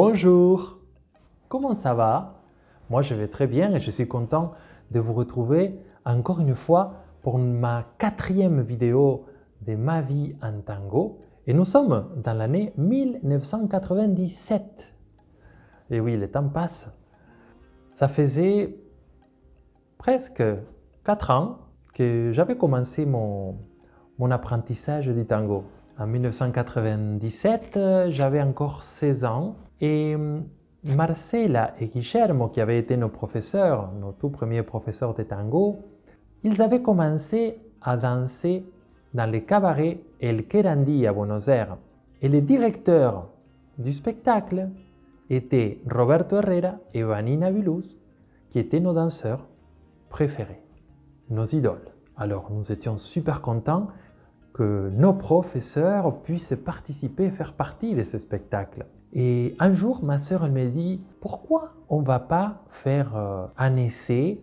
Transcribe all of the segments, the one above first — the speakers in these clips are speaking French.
Bonjour, comment ça va? Moi je vais très bien et je suis content de vous retrouver encore une fois pour ma 4e vidéo de ma vie en tango. Et nous sommes dans l'année 1997. Et oui, le temps passe. Ça faisait presque 4 ans que j'avais commencé mon apprentissage du tango. En 1997, j'avais encore 16 ans et Marcela et Guillermo, qui avaient été nos professeurs, nos tout premiers professeurs de tango, ils avaient commencé à danser dans le cabaret El Querandí à Buenos Aires. Et les directeurs du spectacle étaient Roberto Herrera et Vanina Vilous, qui étaient nos danseurs préférés, nos idoles. Alors nous étions super contents que nos professeurs puissent participer et faire partie de ce spectacle. Et un jour, ma sœur elle me dit « Pourquoi on ne va pas faire un essai,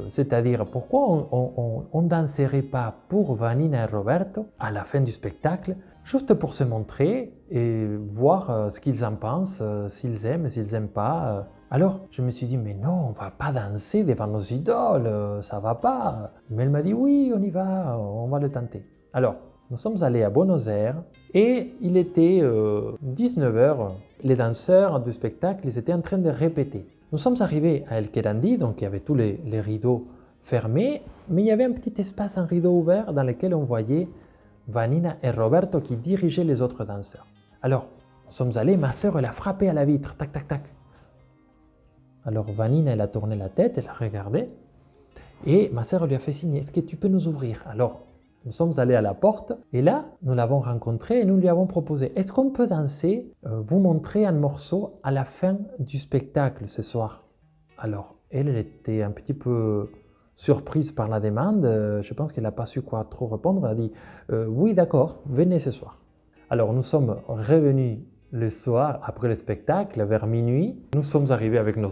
c'est-à-dire pourquoi on ne danserait pas pour Vanina et Roberto à la fin du spectacle, juste pour se montrer et voir ce qu'ils en pensent, s'ils aiment, s'ils n'aiment pas. » Alors, je me suis dit, mais non, on ne va pas danser devant nos idoles, ça ne va pas. Mais elle m'a dit, oui, on y va, on va le tenter. Alors, nous sommes allés à Buenos Aires et il était 19h. Les danseurs du spectacle, ils étaient en train de répéter. Nous sommes arrivés à El Querandí, donc il y avait tous les rideaux fermés, mais il y avait un petit espace, un rideau ouvert dans lequel on voyait Vanina et Roberto qui dirigeaient les autres danseurs. Alors, nous sommes allés, ma sœur, elle a frappé à la vitre, tac, tac, tac. Alors Vanina, elle a tourné la tête, elle a regardé, et ma sœur lui a fait signe, est-ce que tu peux nous ouvrir? Alors, nous sommes allés à la porte, et là, nous l'avons rencontré et nous lui avons proposé, est-ce qu'on peut danser, vous montrer un morceau à la fin du spectacle ce soir? Alors, elle était un petit peu surprise par la demande, je pense qu'elle n'a pas su quoi trop répondre, elle a dit, oui d'accord, venez ce soir. Alors, nous sommes revenus le soir, après le spectacle, vers minuit. Nous sommes arrivés avec nos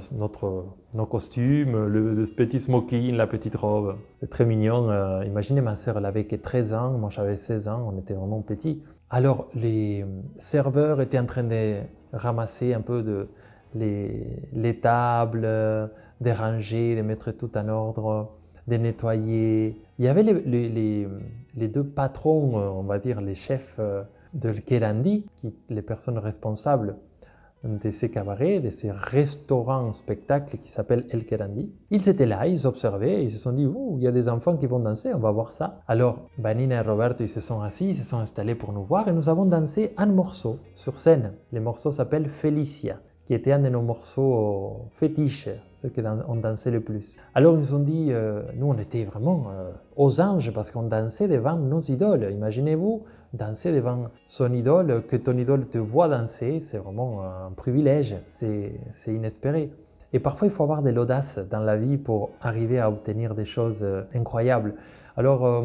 costumes, le petit smoking, la petite robe. C'est très mignon. Imaginez, ma sœur, elle avait que 13 ans, moi j'avais 16 ans, on était vraiment petits. Alors, les serveurs étaient en train de ramasser un peu les tables, de ranger, de mettre tout en ordre, de nettoyer. Il y avait les deux patrons, on va dire, les chefs de El Querandí, les personnes responsables de ces cabarets, de ces restaurants spectacles qui s'appellent El Querandí. Ils étaient là, ils observaient, ils se sont dit « il y a des enfants qui vont danser, on va voir ça ». Alors Vanina et Roberto, ils se sont assis, ils se sont installés pour nous voir et nous avons dansé un morceau sur scène. Le morceau s'appelle Felicia, qui était un de nos morceaux fétiches, ceux qu'on dansait le plus. Alors ils nous ont dit, nous on était vraiment aux anges parce qu'on dansait devant nos idoles. Imaginez-vous danser devant son idole, que ton idole te voit danser, c'est vraiment un privilège, c'est inespéré. Et parfois il faut avoir de l'audace dans la vie pour arriver à obtenir des choses incroyables. Alors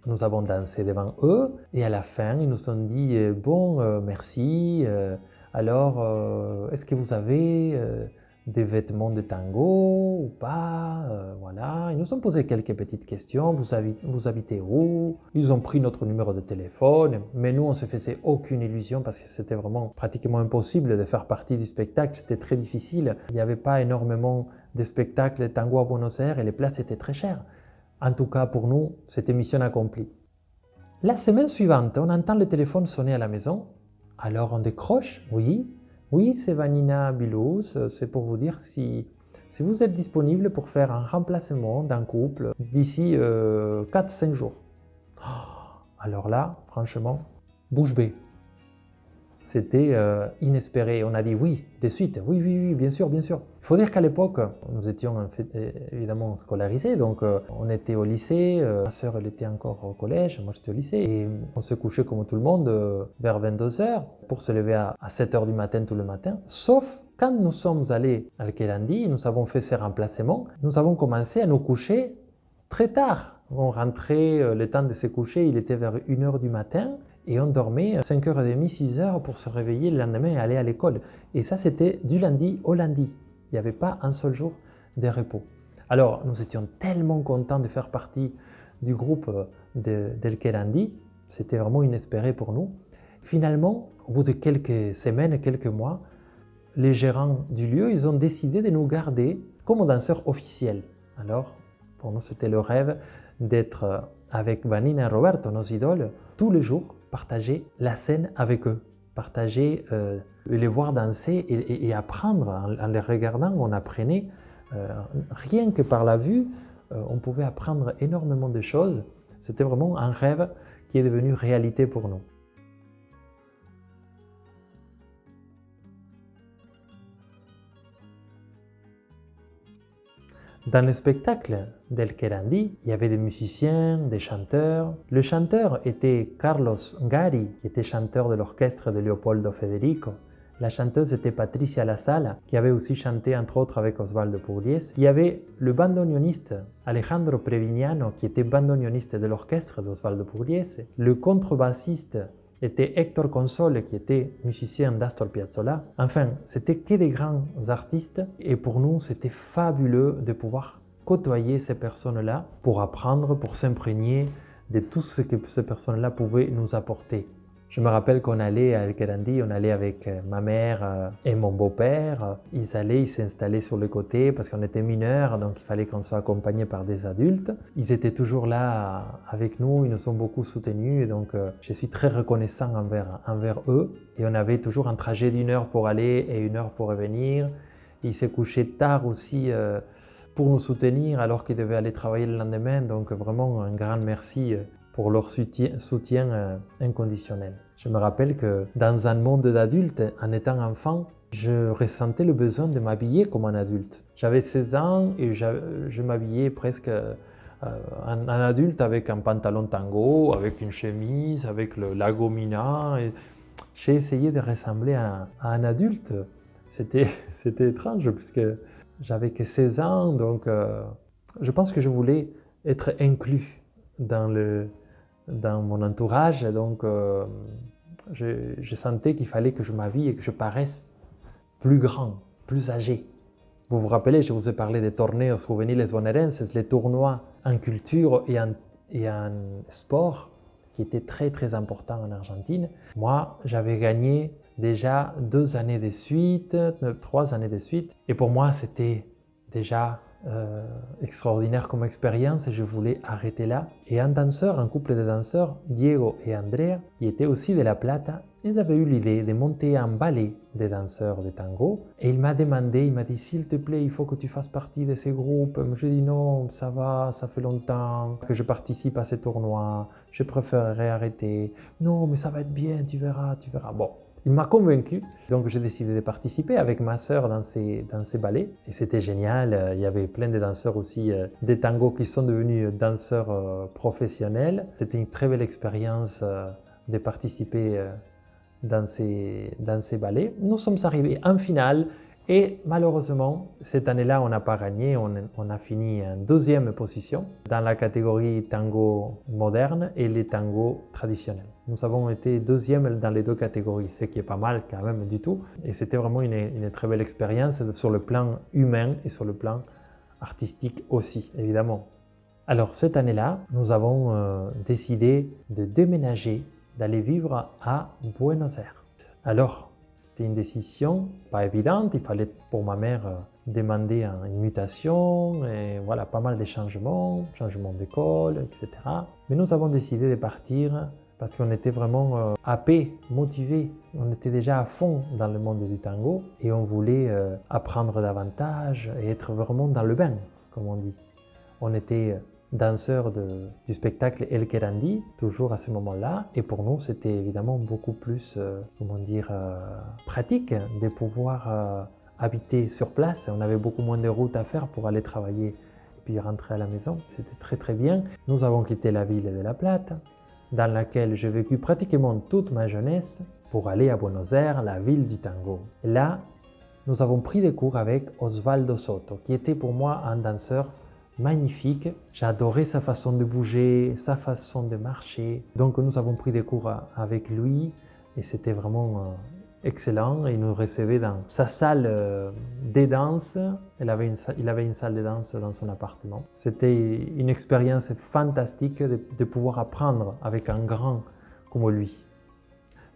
nous avons dansé devant eux et à la fin ils nous ont dit, bon merci. Alors, est-ce que vous avez des vêtements de tango ou pas? Voilà. Ils nous ont posé quelques petites questions. Vous habitez où? Ils ont pris notre numéro de téléphone. Mais nous, on ne se faisait aucune illusion parce que c'était vraiment pratiquement impossible de faire partie du spectacle. C'était très difficile. Il n'y avait pas énormément de spectacles de tango à Buenos Aires et les places étaient très chères. En tout cas, pour nous, c'était mission accomplie. La semaine suivante, on entend le téléphone sonner à la maison. Alors on décroche, oui, c'est Vanina Vilous, c'est pour vous dire si vous êtes disponible pour faire un remplacement d'un couple d'ici 4-5 jours. Alors là, franchement, bouche bée. C'était inespéré. On a dit oui, de suite, oui, bien sûr. Il faut dire qu'à l'époque, nous étions évidemment scolarisés, donc on était au lycée, ma sœur elle était encore au collège, moi j'étais au lycée, et on se couchait comme tout le monde vers 22h pour se lever à 7h du matin tout le matin, sauf quand nous sommes allés à El Querandí, nous avons fait ces remplacements, nous avons commencé à nous coucher très tard. On rentrait, le temps de se coucher, il était vers 1h du matin, et on dormait 5h30, 6h pour se réveiller le lendemain et aller à l'école. Et ça, c'était du lundi au lundi. Il n'y avait pas un seul jour de repos. Alors, nous étions tellement contents de faire partie du groupe d'El Querandí. C'était vraiment inespéré pour nous. Finalement, au bout de quelques semaines, quelques mois, les gérants du lieu, ils ont décidé de nous garder comme danseurs officiels. Alors, pour nous, c'était le rêve d'être avec Vanina et Roberto, nos idoles, tous les jours, partager la scène avec eux, partager, les voir danser et apprendre. En les regardant, on apprenait, rien que par la vue, on pouvait apprendre énormément de choses. C'était vraiment un rêve qui est devenu réalité pour nous. Dans le spectacle d'El Querandí, il y avait des musiciens, des chanteurs. Le chanteur était Carlos Gari, qui était chanteur de l'orchestre de Leopoldo Federico. La chanteuse était Patricia La Sala, qui avait aussi chanté entre autres avec Osvaldo Pugliese. Il y avait le bandoneoniste Alejandro Prevignano, qui était bandoneoniste de l'orchestre d'Osvaldo Pugliese. Le contrebassiste était Héctor Console, qui était musicien d'Astor Piazzolla. Enfin, c'était que des grands artistes et pour nous, c'était fabuleux de pouvoir côtoyer ces personnes-là pour apprendre, pour s'imprégner de tout ce que ces personnes-là pouvaient nous apporter. Je me rappelle qu'on allait à El Querandí, on allait avec ma mère et mon beau-père. Ils s'installaient sur le côté parce qu'on était mineurs, donc il fallait qu'on soit accompagné par des adultes. Ils étaient toujours là avec nous, ils nous ont beaucoup soutenus et donc je suis très reconnaissant envers eux. Et on avait toujours un trajet d'1 heure pour aller et 1 heure pour revenir. Ils se couchaient tard aussi pour nous soutenir alors qu'ils devaient aller travailler le lendemain. Donc vraiment un grand merci pour leur soutien inconditionnel. Je me rappelle que dans un monde d'adultes, en étant enfant, je ressentais le besoin de m'habiller comme un adulte. J'avais 16 ans et je m'habillais presque en adulte avec un pantalon tango, avec une chemise, avec la gomina. J'ai essayé de ressembler à un adulte. C'était étrange puisque j'avais que 16 ans, donc je pense que je voulais être inclus dans mon entourage, donc je sentais qu'il fallait que je m'habille et que je paraisse plus grand, plus âgé. Vous vous rappelez, je vous ai parlé des torneos juveniles bonaerenses, les tournois en culture et en sport qui étaient très très importants en Argentine. Moi, j'avais gagné déjà 2 années de suite, 3 années de suite, et pour moi c'était déjà extraordinaire comme expérience et je voulais arrêter là. Et un couple de danseurs, Diego et Andrea, qui étaient aussi de La Plata, ils avaient eu l'idée de monter un ballet de danseurs de tango et il m'a dit s'il te plaît, il faut que tu fasses partie de ces groupes. Je lui ai dit non, ça va, ça fait longtemps que je participe à ces tournois, je préférerais arrêter. Non, mais ça va être bien, tu verras. Bon. Il m'a convaincu, donc j'ai décidé de participer avec ma sœur dans ces ballets et c'était génial. Il y avait plein de danseurs aussi des tangos qui sont devenus danseurs professionnels. C'était une très belle expérience de participer dans ces ballets. Nous sommes arrivés en finale et malheureusement, cette année-là, on n'a pas gagné. On a fini en 2e position dans la catégorie tango moderne et les tangos traditionnels. Nous avons été 2e dans les 2 catégories, ce qui est pas mal quand même du tout. Et c'était vraiment une très belle expérience sur le plan humain et sur le plan artistique aussi, évidemment. Alors cette année-là, nous avons décidé de déménager, d'aller vivre à Buenos Aires. Alors, c'était une décision pas évidente, il fallait pour ma mère demander une mutation et voilà, pas mal de changement d'école, etc. Mais nous avons décidé de partir parce qu'on était vraiment happés, motivés. On était déjà à fond dans le monde du tango et on voulait apprendre davantage et être vraiment dans le bain, comme on dit. On était danseurs du spectacle El Querandí, toujours à ce moment-là. Et pour nous, c'était évidemment beaucoup plus, pratique de pouvoir habiter sur place. On avait beaucoup moins de routes à faire pour aller travailler et puis rentrer à la maison. C'était très très bien. Nous avons quitté la ville de La Plata, dans laquelle j'ai vécu pratiquement toute ma jeunesse, pour aller à Buenos Aires, la ville du tango. Et là, nous avons pris des cours avec Osvaldo Soto, qui était pour moi un danseur magnifique. J'adorais sa façon de bouger, sa façon de marcher. Donc nous avons pris des cours avec lui et c'était vraiment excellent. Il nous recevait dans sa salle de danse. Il avait une salle de danse dans son appartement. C'était une expérience fantastique de pouvoir apprendre avec un grand comme lui.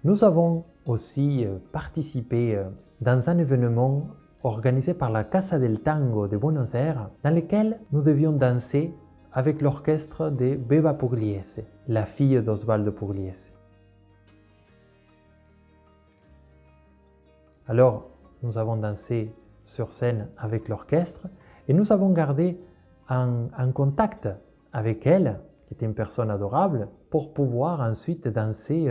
Nous avons aussi participé dans un événement organisé par la Casa del Tango de Buenos Aires, dans lequel nous devions danser avec l'orchestre de Beba Pugliese, la fille d'Osvaldo Pugliese. Alors, nous avons dansé sur scène avec l'orchestre et nous avons gardé un contact avec elle, qui était une personne adorable, pour pouvoir ensuite danser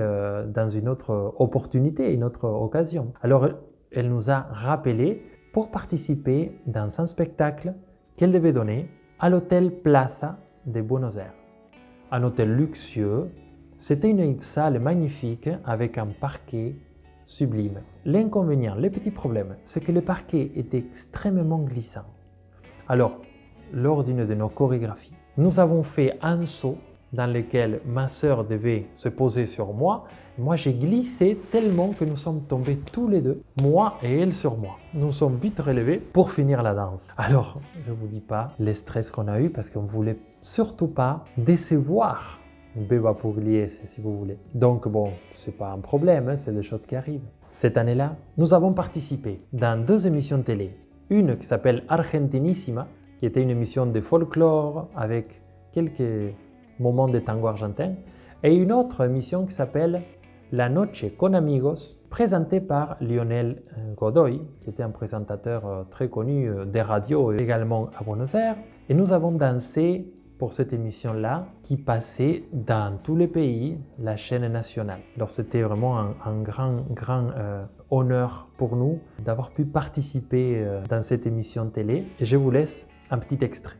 dans une autre opportunité, une autre occasion. Alors, elle nous a rappelé pour participer dans un spectacle qu'elle devait donner à l'hôtel Plaza de Buenos Aires. Un hôtel luxueux, c'était une salle magnifique avec un parquet sublime. L'inconvénient, le petit problème, c'est que le parquet était extrêmement glissant. Alors, lors d'une de nos chorégraphies, nous avons fait un saut dans lequel ma sœur devait se poser sur moi. Moi, j'ai glissé tellement que nous sommes tombés tous les deux, moi et elle sur moi. Nous sommes vite relevés pour finir la danse. Alors, je ne vous dis pas le stress qu'on a eu parce qu'on ne voulait surtout pas décevoir Beba Pugliese, si vous voulez. Donc bon, c'est pas un problème, hein, c'est des choses qui arrivent. Cette année-là, nous avons participé dans 2 émissions de télé. Une qui s'appelle Argentinissima, qui était une émission de folklore avec quelques moments de tango argentin, et une autre émission qui s'appelle La Noche con Amigos, présentée par Lionel Godoy, qui était un présentateur très connu des radios également à Buenos Aires. Et nous avons dansé pour cette émission-là qui passait dans tous les pays, la chaîne nationale. Alors c'était vraiment un grand honneur pour nous d'avoir pu participer dans cette émission télé. Et je vous laisse un petit extrait.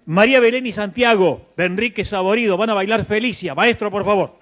María Belén y Santiago de Enrique Saborido van a bailar Felicia. Maestro, por favor.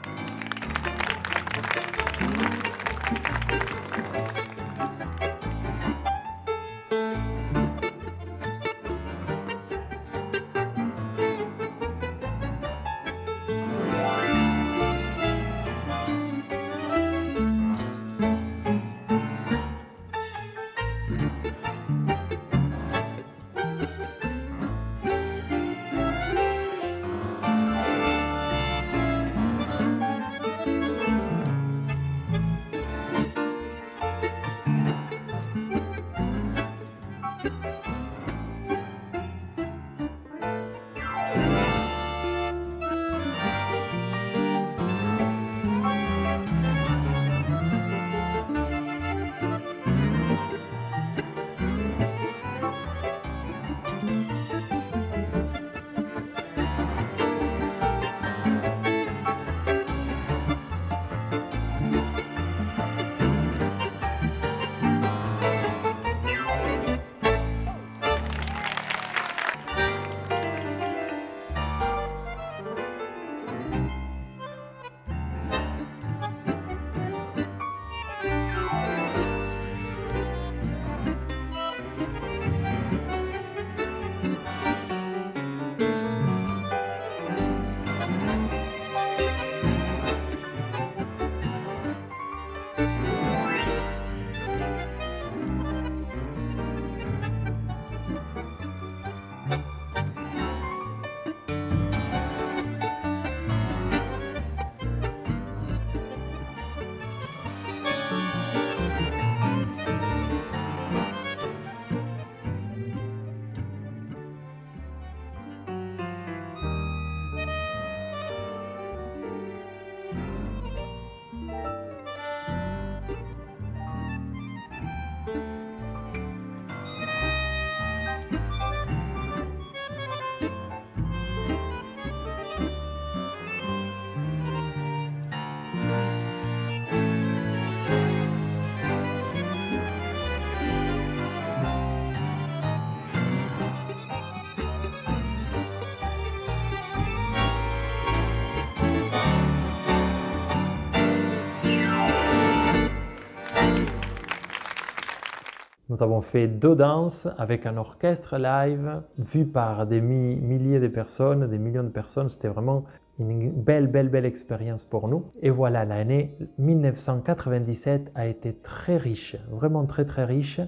Nous avons fait 2 danses avec un orchestre live, vu par des milliers de personnes, des millions de personnes. C'était vraiment une belle expérience pour nous. Et voilà, l'année 1997 a été très riche, vraiment très riche,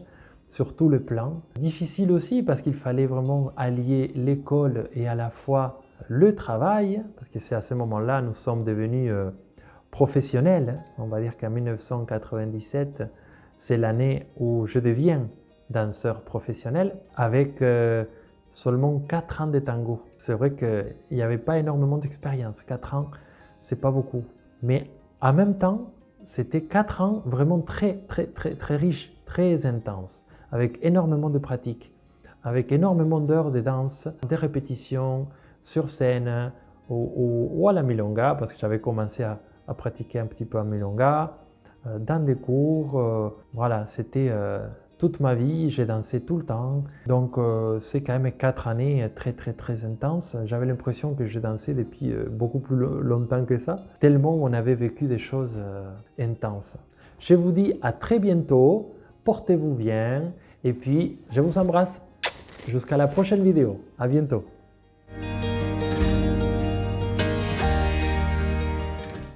sur tout le plan. Difficile aussi parce qu'il fallait vraiment allier l'école et à la fois le travail, parce que c'est à ce moment-là nous sommes devenus professionnels. On va dire qu'en 1997, c'est l'année où je deviens danseur professionnel avec seulement 4 ans de tango. C'est vrai qu'il n'y avait pas énormément d'expérience. 4 ans, c'est pas beaucoup. Mais en même temps, c'était 4 ans vraiment très riches, très intenses, avec énormément de pratiques, avec énormément d'heures de danse, des répétitions sur scène ou à la milonga, parce que j'avais commencé à pratiquer un petit peu à milonga, dans des cours. Voilà, c'était toute ma vie, j'ai dansé tout le temps. Donc c'est quand même 4 années très intenses. J'avais l'impression que je dansais depuis beaucoup plus longtemps que ça, tellement on avait vécu des choses intenses. Je vous dis à très bientôt, portez-vous bien et puis je vous embrasse. Jusqu'à la prochaine vidéo. À bientôt.